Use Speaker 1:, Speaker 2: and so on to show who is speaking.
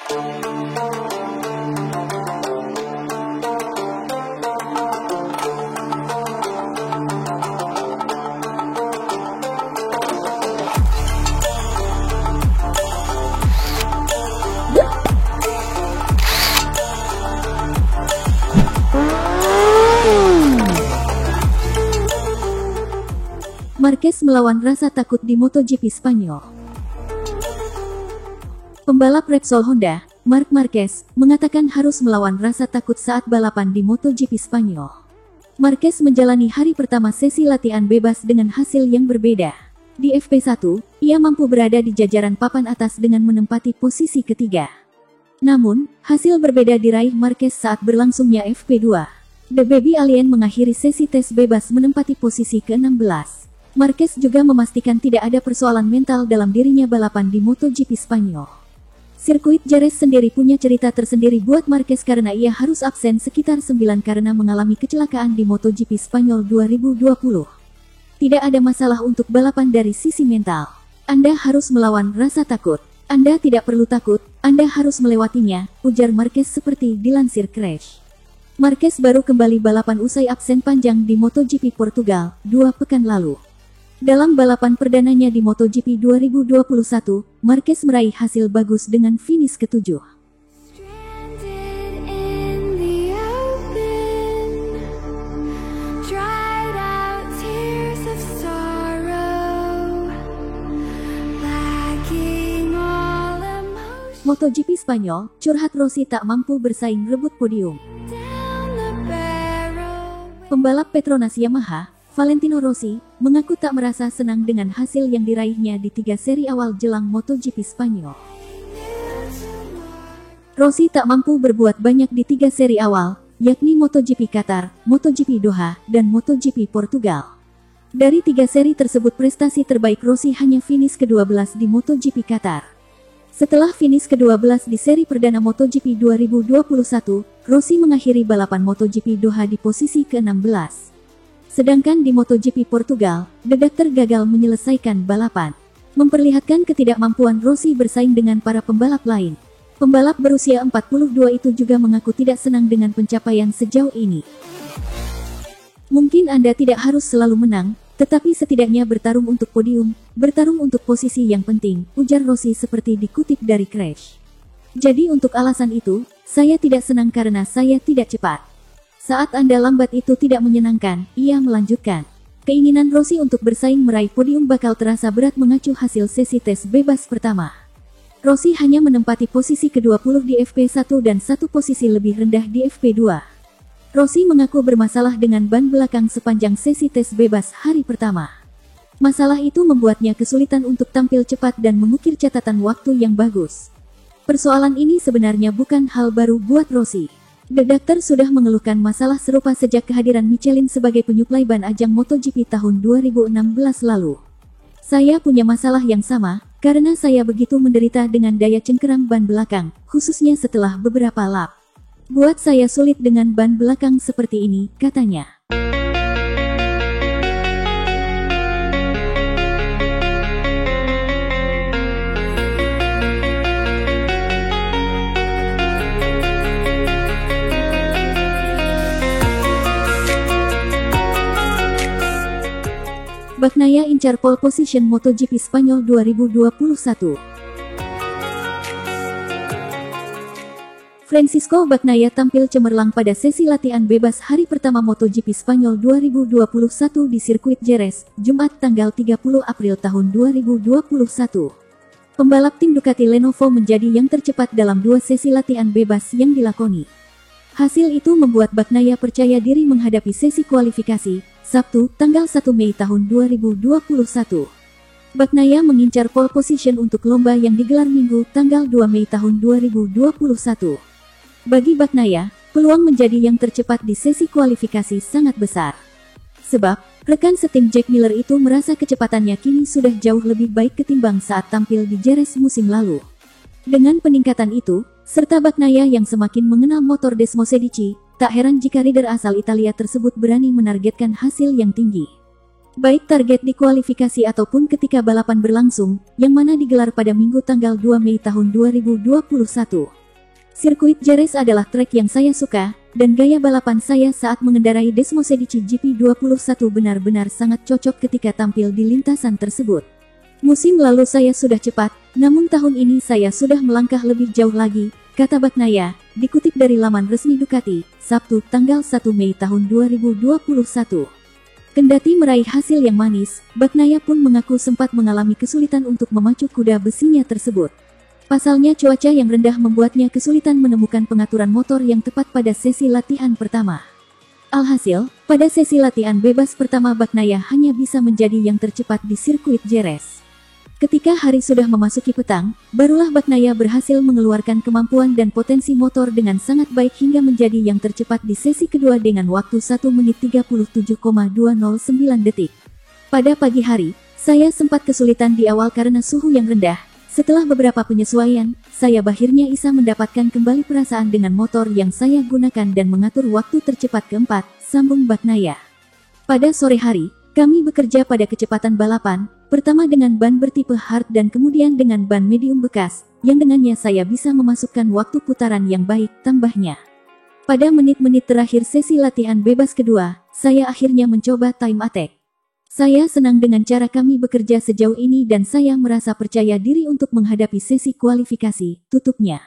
Speaker 1: Marquez melawan rasa takut di MotoGP Spanyol. Pembalap Repsol Honda, Marc Marquez, mengatakan harus melawan rasa takut saat balapan di MotoGP Spanyol. Marquez menjalani hari pertama sesi latihan bebas dengan hasil yang berbeda. Di FP1, ia mampu berada di jajaran papan atas dengan menempati posisi ketiga. Namun, hasil berbeda diraih Marquez saat berlangsungnya FP2. The Baby Alien mengakhiri sesi tes bebas menempati posisi ke-16. Marquez juga memastikan tidak ada persoalan mental dalam dirinya balapan di MotoGP Spanyol. Sirkuit Jerez sendiri punya cerita tersendiri buat Marquez karena ia harus absen sekitar 9 karena mengalami kecelakaan di MotoGP Spanyol 2020. Tidak ada masalah untuk balapan dari sisi mental. Anda harus melawan rasa takut. Anda tidak perlu takut, Anda harus melewatinya, ujar Marquez seperti dilansir Crash. Marquez baru kembali balapan usai absen panjang di MotoGP Portugal 2 pekan lalu. Dalam balapan perdananya di MotoGP 2021, Marquez meraih hasil bagus dengan finish ke-7. MotoGP Spanyol, curhat Rossi tak mampu bersaing rebut podium. Pembalap Petronas Yamaha, Valentino Rossi, mengaku tak merasa senang dengan hasil yang diraihnya di 3 seri awal jelang MotoGP Spanyol. Rossi tak mampu berbuat banyak di 3 seri awal, yakni MotoGP Qatar, MotoGP Doha, dan MotoGP Portugal. Dari 3 seri tersebut prestasi terbaik Rossi hanya finish ke-12 di MotoGP Qatar. Setelah finish ke-12 di seri perdana MotoGP 2021, Rossi mengakhiri balapan MotoGP Doha di posisi ke-16. Sedangkan di MotoGP Portugal, The Doctor gagal menyelesaikan balapan, memperlihatkan ketidakmampuan Rossi bersaing dengan para pembalap lain. Pembalap berusia 42 itu juga mengaku tidak senang dengan pencapaian sejauh ini. Mungkin Anda tidak harus selalu menang, tetapi setidaknya bertarung untuk podium, bertarung untuk posisi yang penting, ujar Rossi seperti dikutip dari Crash. Jadi untuk alasan itu, saya tidak senang karena saya tidak cepat. Saat Anda lambat itu tidak menyenangkan, ia melanjutkan. Keinginan Rossi untuk bersaing meraih podium bakal terasa berat mengacu hasil sesi tes bebas pertama. Rossi hanya menempati posisi ke-20 di FP1 dan 1 posisi lebih rendah di FP2. Rossi mengaku bermasalah dengan ban belakang sepanjang sesi tes bebas hari pertama. Masalah itu membuatnya kesulitan untuk tampil cepat dan mengukir catatan waktu yang bagus. Persoalan ini sebenarnya bukan hal baru buat Rossi. The Doctor sudah mengeluhkan masalah serupa sejak kehadiran Michelin sebagai penyuplai ban ajang MotoGP tahun 2016 lalu. Saya punya masalah yang sama, karena saya begitu menderita dengan daya cengkeram ban belakang, khususnya setelah beberapa lap. Buat saya sulit dengan ban belakang seperti ini, katanya. Bagnaia incar pole position MotoGP Spanyol 2021. Francisco Bagnaia tampil cemerlang pada sesi latihan bebas hari pertama MotoGP Spanyol 2021 di sirkuit Jerez, Jumat tanggal 30 April tahun 2021. Pembalap tim Ducati Lenovo menjadi yang tercepat dalam 2 sesi latihan bebas yang dilakoni. Hasil itu membuat Bagnaia percaya diri menghadapi sesi kualifikasi, Sabtu, tanggal 1 Mei tahun 2021. Bagnaia mengincar pole position untuk lomba yang digelar Minggu, tanggal 2 Mei tahun 2021. Bagi Bagnaia, peluang menjadi yang tercepat di sesi kualifikasi sangat besar. Sebab, rekan setim Jack Miller itu merasa kecepatannya kini sudah jauh lebih baik ketimbang saat tampil di Jerez musim lalu. Dengan peningkatan itu, serta Bagnaia yang semakin mengenal motor Desmosedici, tak heran jika rider asal Italia tersebut berani menargetkan hasil yang tinggi. Baik target di kualifikasi ataupun ketika balapan berlangsung, yang mana digelar pada Minggu tanggal 2 Mei tahun 2021. Sirkuit Jerez adalah trek yang saya suka, dan gaya balapan saya saat mengendarai Desmosedici GP21 benar-benar sangat cocok ketika tampil di lintasan tersebut. Musim lalu saya sudah cepat, namun tahun ini saya sudah melangkah lebih jauh lagi, kata Bagnaia, dikutip dari laman resmi Ducati, Sabtu tanggal 1 Mei tahun 2021. Kendati meraih hasil yang manis, Bagnaia pun mengaku sempat mengalami kesulitan untuk memacu kuda besinya tersebut. Pasalnya cuaca yang rendah membuatnya kesulitan menemukan pengaturan motor yang tepat pada sesi latihan pertama. Alhasil, pada sesi latihan bebas pertama Bagnaia hanya bisa menjadi yang tercepat di sirkuit Jerez. Ketika hari sudah memasuki petang, barulah Bagnaia berhasil mengeluarkan kemampuan dan potensi motor dengan sangat baik hingga menjadi yang tercepat di sesi kedua dengan waktu 1 menit 37,209 detik. Pada pagi hari, saya sempat kesulitan di awal karena suhu yang rendah. Setelah beberapa penyesuaian, saya akhirnya bisa mendapatkan kembali perasaan dengan motor yang saya gunakan dan mengatur waktu tercepat keempat, sambung Bagnaia. Pada sore hari, kami bekerja pada kecepatan balapan, pertama dengan ban bertipe hard dan kemudian dengan ban medium bekas, yang dengannya saya bisa memasukkan waktu putaran yang baik, tambahnya. Pada menit-menit terakhir sesi latihan bebas kedua, saya akhirnya mencoba time attack. Saya senang dengan cara kami bekerja sejauh ini dan saya merasa percaya diri untuk menghadapi sesi kualifikasi, tutupnya.